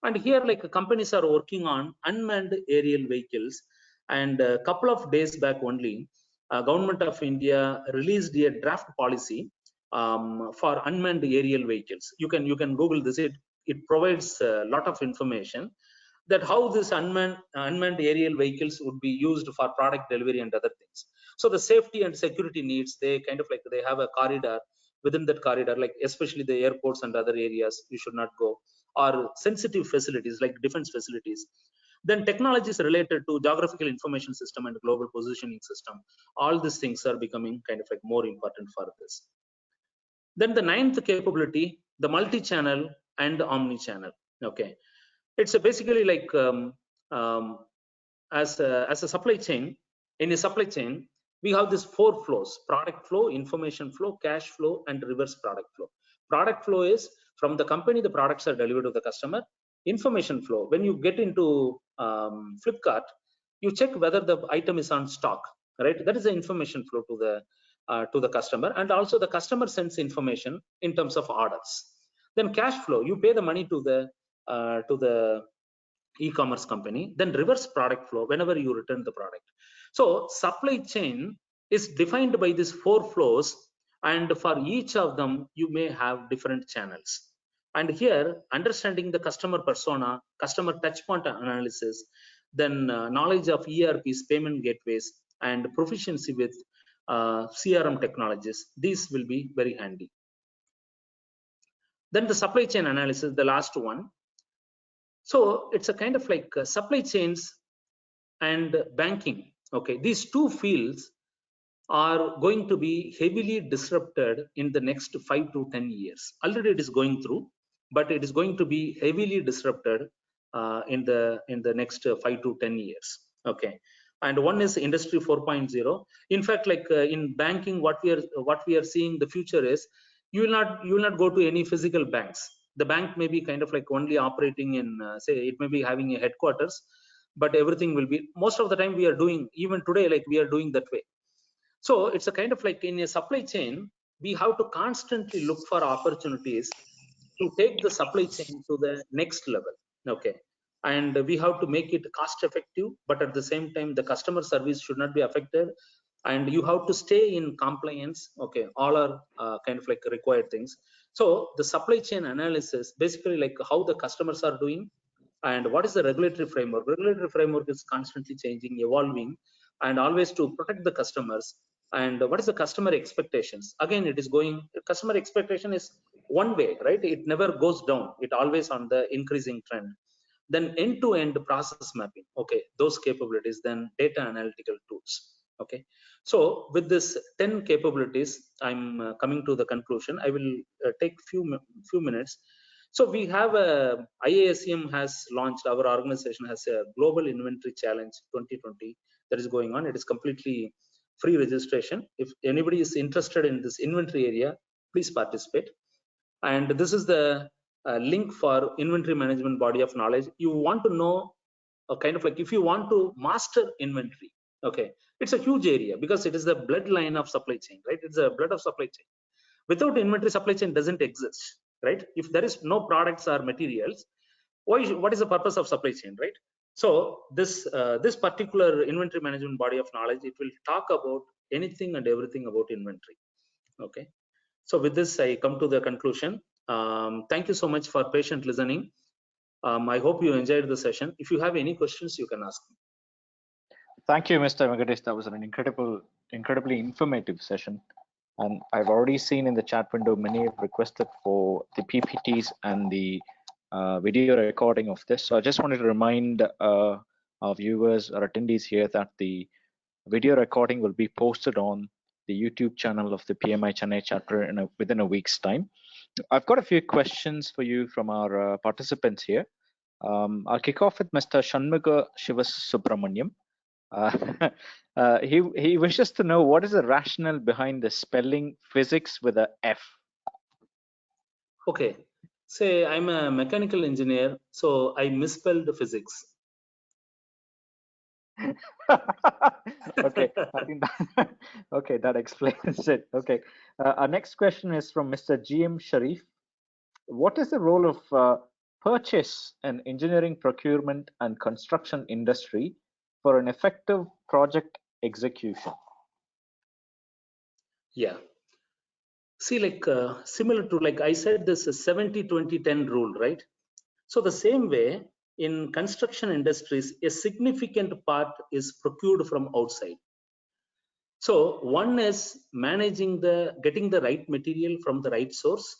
And here, like companies are working on unmanned aerial vehicles, and a couple of days back only, Government of India released a draft policy for unmanned aerial vehicles. You can Google this. It provides a lot of information that how this unmanned aerial vehicles would be used for product delivery and other things. So the safety and security needs, they kind of like they have a corridor. Within that corridor, like especially the airports and other areas, you should not go, or sensitive facilities like defense facilities. Then technologies related to geographical information system and global positioning system, all these things are becoming kind of like more important for this. Then the ninth capability, the multi-channel and omni-channel. Okay, it's basically like as a supply chain. In a supply chain, we have these four flows: product flow, information flow, cash flow, and reverse product flow. Product flow is from the company, the products are delivered to the customer. Information flow, when you get into Flipkart, you check whether the item is on stock, right? That is the information flow to the customer, and also the customer sends information in terms of orders. Then cash flow, you pay the money to the e-commerce company. Then reverse product flow, whenever you return the product. So supply chain is defined by these four flows, and for each of them you may have different channels. And here, understanding the customer persona, customer touchpoint analysis, then knowledge of ERPs, payment gateways, and proficiency with CRM technologies, these will be very handy. Then the supply chain analysis, the last one. So it's a kind of like supply chains and banking. Okay, these two fields are going to be heavily disrupted in the next 5 to 10 years. Already it is going through, but it is going to be heavily disrupted in the next 5 to 10 years. Okay, and one is Industry 4.0. In fact, like in banking, what we are seeing the future is you will not go to any physical banks. The bank may be kind of like only operating in say it may be having a headquarters, but everything will be, most of the time we are doing, even today, like we are doing that way. So it's a kind of like in a supply chain, we have to constantly look for opportunities to take the supply chain to the next level. Okay, and we have to make it cost effective, but at the same time the customer service should not be affected, and you have to stay in compliance. Okay, all are kind of like required things. So the supply chain analysis, basically like how the customers are doing, and what is the regulatory framework. Regulatory framework is constantly changing, evolving, and always to protect the customers. And what is the customer expectations? Again, it is going, customer expectation is one way, right? It never goes down, it always on the increasing trend. Then end-to-end process mapping. Okay, those capabilities. Then data analytical tools. Okay, so with this 10 capabilities, I'm coming to the conclusion. I will take few minutes. So we have a IASM has launched, our organization has a global inventory challenge 2020 that is going on. It is completely free registration. If anybody is interested in this inventory area, please participate. And this is the link for inventory management body of knowledge. You want to know kind of like, if you want to master inventory, okay, it's a huge area because it is the bloodline of supply chain, right? It's a blood of supply chain. Without inventory, supply chain doesn't exist, right? If there is no products or materials, what is the purpose of supply chain, right? So this particular inventory management body of knowledge, it will talk about anything and everything about inventory. Okay, so with this I come to the conclusion. Thank you so much for patient listening. I hope you enjoyed the session. If you have any questions, you can ask me. Thank you, Mr. Venkadesh. That was an incredibly informative session. And I've already seen in the chat window, many have requested for the PPTs and the video recording of this. So I just wanted to remind our viewers or attendees here that the video recording will be posted on the YouTube channel of the PMICC chapter within a week's time. I've got a few questions for you from our participants here. I'll kick off with Mr. Shanmuga Shivasubramaniam. He wishes to know what is the rationale behind the spelling physics with a F. Okay, say I'm a mechanical engineer, so I misspelled physics. Okay, I think that, okay, that explains it. Okay, our next question is from Mr. GM Sharif. What is the role of purchase and engineering, procurement, and construction industry for an effective project execution? Yeah. See, like similar to, like I said, this 70-20-10 rule, right? So the same way in construction industries, a significant part is procured from outside. So one is getting the right material from the right source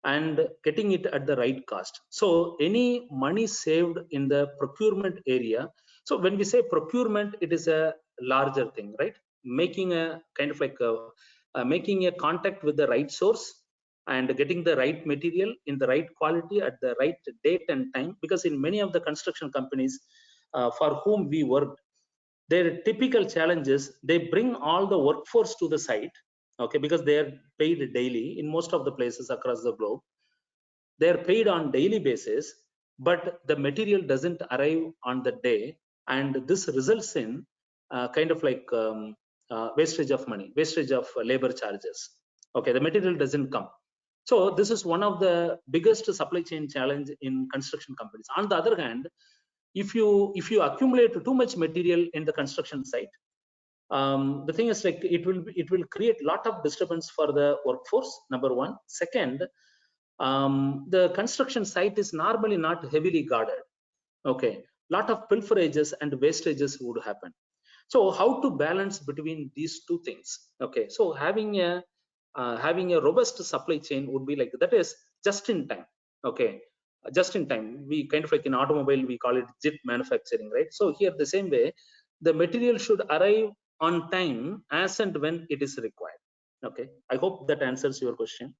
and getting it at the right cost. So any money saved in the procurement area. So when we say procurement, it is a larger thing, right? Making a kind of like making a contact with the right source and getting the right material in the right quality at the right date and time. Because in many of the construction companies for whom we worked, their typical challenges, they bring all the workforce to the site, okay, because they are paid daily in most of the places across the globe. They are paid on daily basis, but the material doesn't arrive on the day, and this results in kind of like wastage of money, wastage of labor charges. Okay, the material doesn't come. So this is one of the biggest supply chain challenge in construction companies. On the other hand, if you accumulate too much material in the construction site, the thing is, like, it will create a lot of disturbance for the workforce, number one. Second, the construction site is normally not heavily guarded. Okay, lot of pilferages and wastages would happen. So how to balance between these two things? Okay, so having a robust supply chain would be like, that is just in time. Okay, just in time, we kind of like in automobile we call it JIT manufacturing, right? So here the same way, the material should arrive on time as and when it is required. Okay, I hope that answers your question.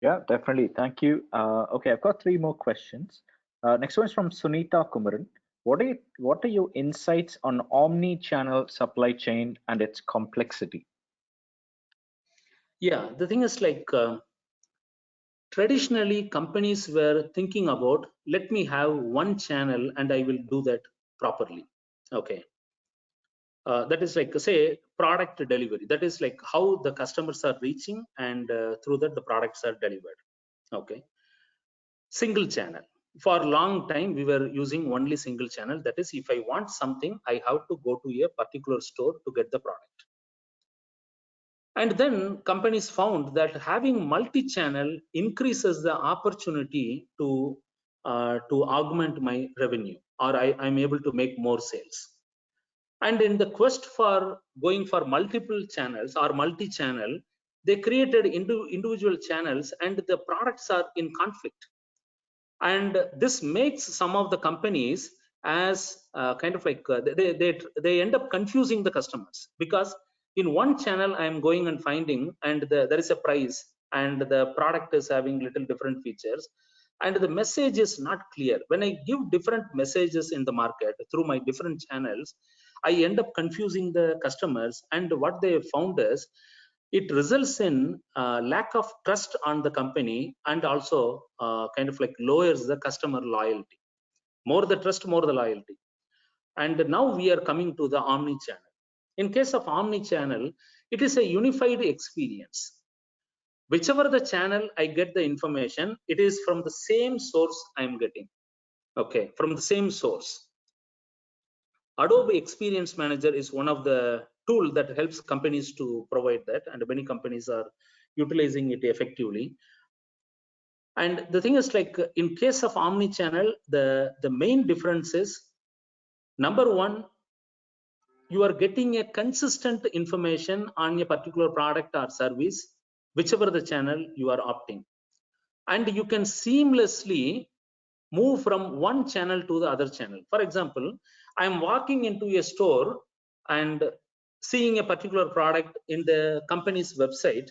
Yeah, definitely. Thank you. Okay, I've got three more questions. Next one is from Sunita Kumaran. What are your insights on omni-channel supply chain and its complexity? Yeah, the thing is, like, traditionally companies were thinking about, let me have one channel and I will do that properly. Okay, that is like, say, product delivery. That is like how the customers are reaching, and through that the products are delivered. Okay, single channel. For a long time we were using only single channel. That is, if I want something, I have to go to a particular store to get the product. And then companies found that having multi-channel increases the opportunity to augment my revenue, or I'm able to make more sales. And in the quest for going for multiple channels or multi-channel, they created individual channels, and the products are in conflict. And this makes some of the companies as kind of like they end up confusing the customers, because in one channel I am going and finding, and there is a price, and the product is having little different features, and the message is not clear. When I give different messages in the market through my different channels, I end up confusing the customers, and what they found is it results in lack of trust on the company, and also kind of like lowers the customer loyalty. More the trust, more the loyalty. And now we are coming to the omni-channel. In case of omni-channel, it is a unified experience. Whichever the channel I get the information, it is from the same source I am getting. Okay, from the same source. Adobe Experience Manager is one of the tool that helps companies to provide that, and many companies are utilizing it effectively. And the thing is, like, in case of omni-channel, the main difference is, number one, you are getting a consistent information on a particular product or service, whichever the channel you are opting, and you can seamlessly move from one channel to the other channel. For example, I am walking into a store and seeing a particular product in the company's website,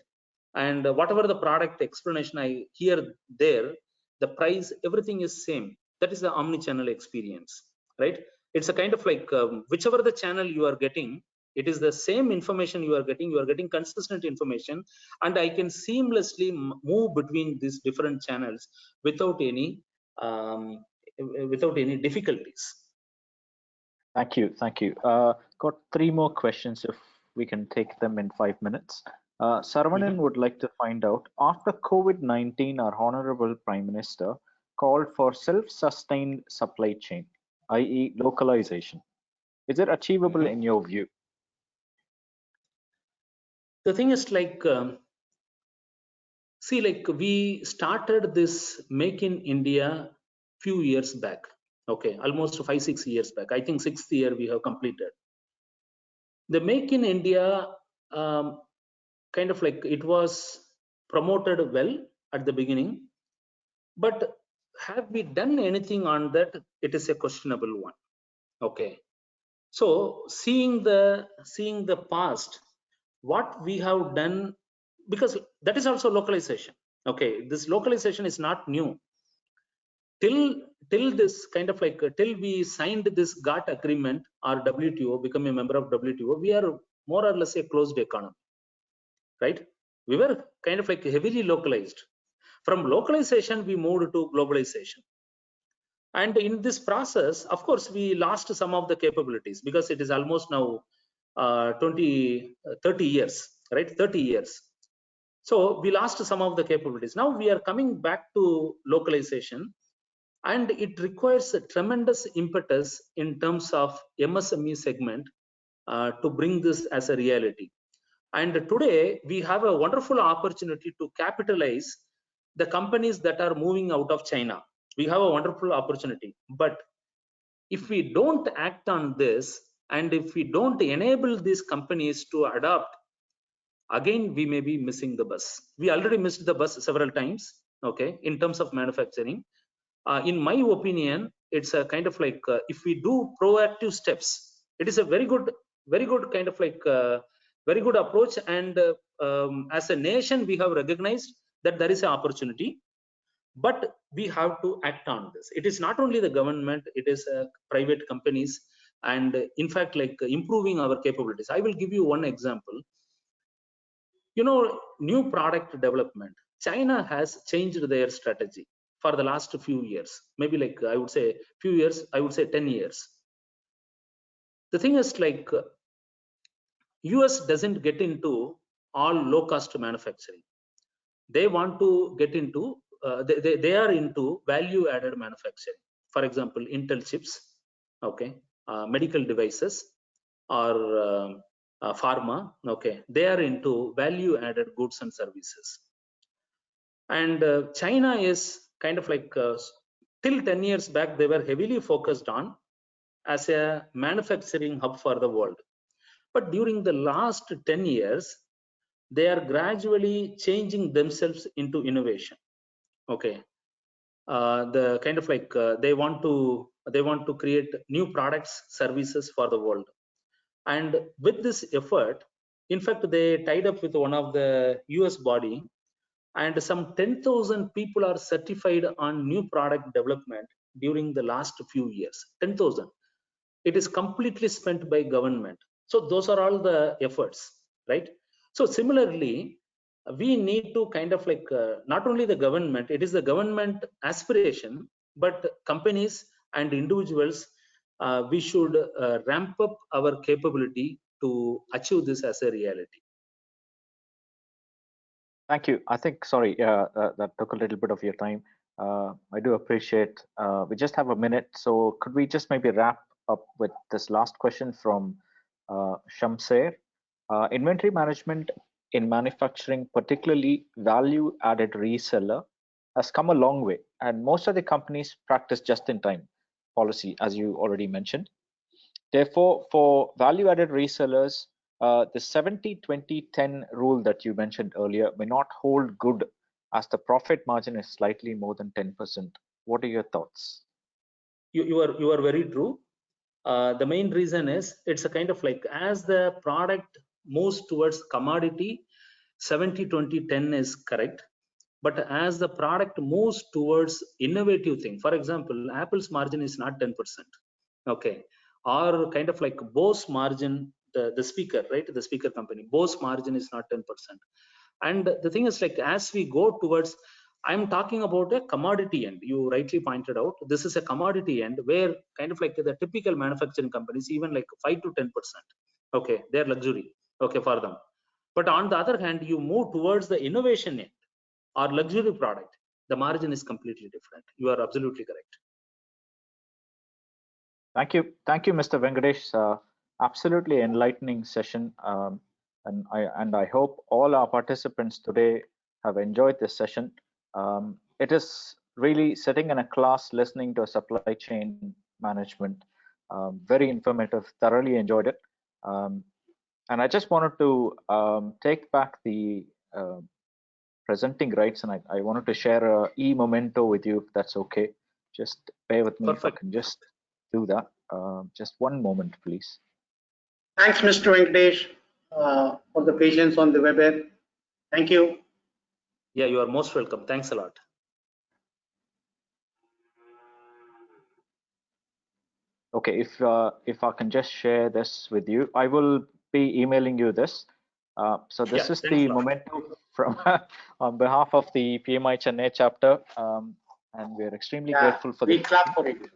and whatever the product explanation I hear there, the price, everything is same. That is the omni-channel experience, right? It's a kind of like whichever the channel you are getting, It is the same information you are getting consistent information, and I can seamlessly move between these different channels without any difficulties. Thank you. Got 3 more questions if we can take them in 5 minutes. Saravanan would like to find out, after COVID-19, our Honorable Prime Minister called for self-sustained supply chain, i.e. localization. Is it achievable in your view? The thing is like, see, like we started this Make in India few years back. Okay, almost 5-6 years back. I think 6th year we have completed. The Make in India, kind of like it was promoted well at the beginning, but have we done anything on that? It is a questionable one. Okay, so seeing the past, what we have done, because that is also localization. Okay, this localization is not new. Till this kind of like till we signed this GATT agreement or WTO, become a member of WTO, we are more or less a closed economy, right? We were kind of like heavily localized. From localization, we moved to globalization. And in this process, of course, we lost some of the capabilities because it is almost now 30 years, right? 30 years. So we lost some of the capabilities. Now we are coming back to localization, and it requires a tremendous impetus in terms of MSME segment to bring this as a reality. And today we have a wonderful opportunity to capitalize the companies that are moving out of China. We have a wonderful opportunity, but if we don't act on this, and if we don't enable these companies to adopt, again we may be missing the bus. We already missed the bus several times, okay, in terms of manufacturing. In my opinion, it's a kind of like if we do proactive steps, it is a very good kind of like very good approach. And as a nation, we have recognized that there is an opportunity, but we have to act on this. It is not only the government, it is private companies, and in fact, like improving our capabilities. I will give you one example. You know, new product development. China has changed their strategy for the last few years, maybe like I would say few years, I would say 10 years. The thing is like US doesn't get into all low-cost manufacturing. They want to get into, they are into value-added manufacturing. For example, Intel chips, okay, medical devices, or pharma, okay, they are into value-added goods and services. And China is kind of like till 10 years back, they were heavily focused on as a manufacturing hub for the world. But during the last 10 years, they are gradually changing themselves into innovation. Okay, the kind of like they want to create new products, services for the world. And with this effort, in fact, they tied up with one of the US body, and some 10,000 people are certified on new product development during the last few years. 10,000. It is completely spent by government. So those are all the efforts, right? So similarly, we need to kind of like not only the government, it is the government aspiration, but companies and individuals, we should ramp up our capability to achieve this as a reality. Thank you. I think, sorry, that took a little bit of your time. I do appreciate, we just have a minute, so could we just maybe wrap up with this last question from Shamser? Inventory management in manufacturing, particularly value-added reseller, has come a long way, and most of the companies practice just-in-time policy, as you already mentioned. Therefore, for value-added resellers, the 70-20-10 rule that you mentioned earlier may not hold good, as the profit margin is slightly more than 10%. What are your thoughts? You are very true. The main reason is it's a kind of like as the product moves towards commodity, 70-20-10 is correct. But as the product moves towards innovative thing, for example, Apple's margin is not 10%. Okay, or kind of like Bose margin the speaker, right? The speaker company. Bose margin is not 10%. And the thing is, like, as we go towards, I'm talking about a commodity end. You rightly pointed out, this is a commodity end where kind of like the typical manufacturing companies, even like 5 to 10%. Okay, they're luxury. Okay, for them. But on the other hand, you move towards the innovation end or luxury product, the margin is completely different. You are absolutely correct. Thank you, Mr. Venkadesh. Absolutely enlightening session, and I hope all our participants today have enjoyed this session. It is really sitting in a class listening to supply chain management. Very informative. Thoroughly enjoyed it. And I just wanted to take back the presenting rights, and I wanted to share a e-memento with you, if that's okay. Just bear with me. Perfect. If I can just do that. Just one moment, please. Thanks, Mr. Venkadesh, for the patience on the webinar. Thank you. Yeah, you are most welcome. Thanks a lot. Okay, if I can just share this with you, I will be emailing you this. So this is the memento from on behalf of the PMI Chennai chapter, and we're extremely grateful for we the. clap for it.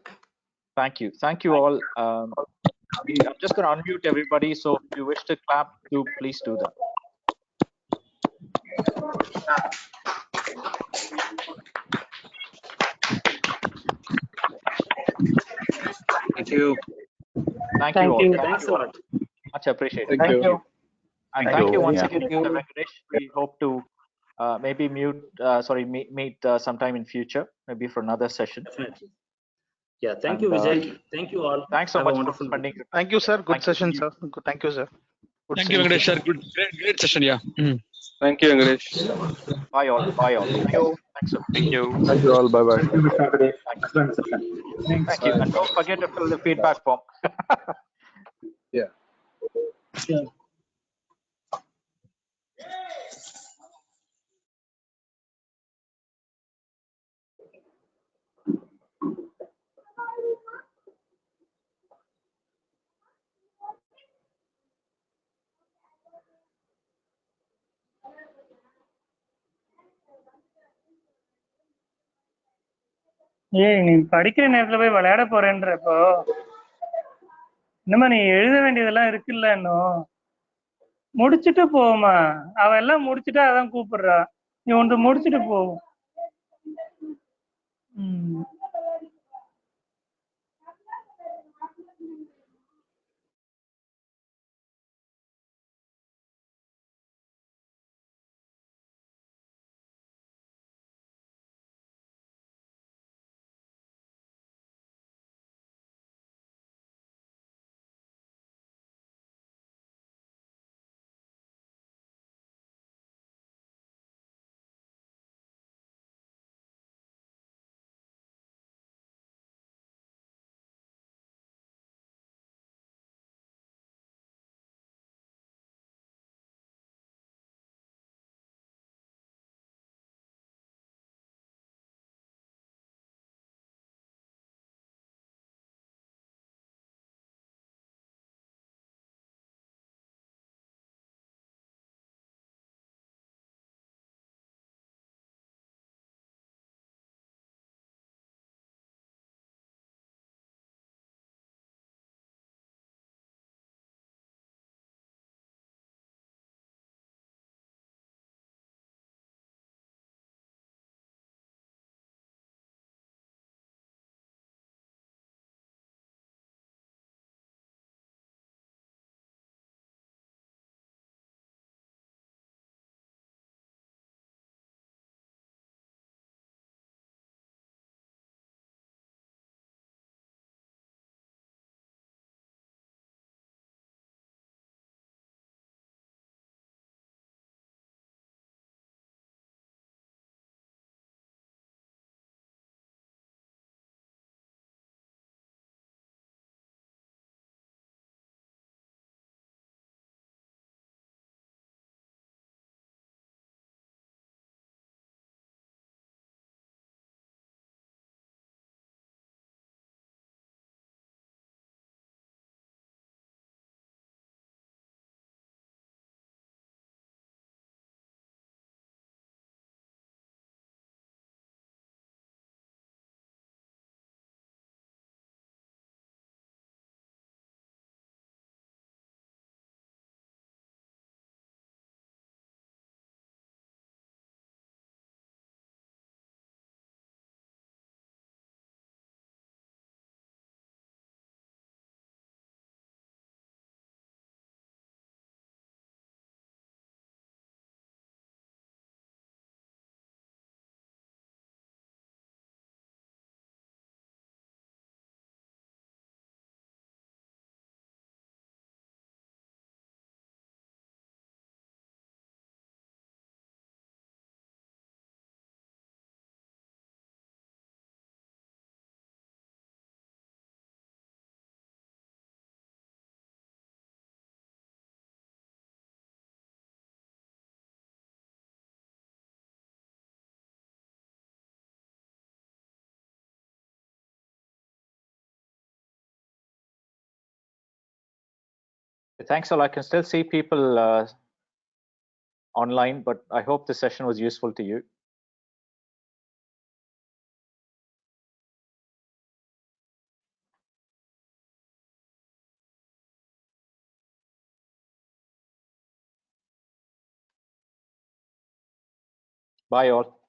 Thank you all. I'm just going to unmute everybody, so if you wish to clap, please do that. Thank you. Thank you all. Thanks a lot. Much appreciated. Thank you. And thank you once again, Mr. Venkadesh. We hope to maybe meet sometime in future, maybe for another session. Definitely. Yeah, thank you, Vijay. Thank you all. Thanks so Have much a wonderful for spending. Thank you, sir. Good session, sir. Thank you, sir. Thank you, Venkadesh, sir. Good, great session. Yeah. Thank you, Venkadesh. Bye all. Thanks. Thank you. Thank you all. Bye bye. Thank you, Mr. Venkadesh. Excellent session. Thank you. And don't forget to fill the feedback form. Yeah. ஏய் நீ படிக்கிற நேரத்துல போய் விளையாட போறேன்றப்போ என்னம்மா நீ எழுத வேண்டியதெல்லாம் இருக்குல்ல இன்னும் முடிச்சுட்டு போமா. அவ எல்லாம் முடிச்சுட்டா அதான் கூப்பிடுறா. நீ ஒன்று முடிச்சுட்டு போ. Thanks all. I can still see people online, but I hope the session was useful to you. Bye all.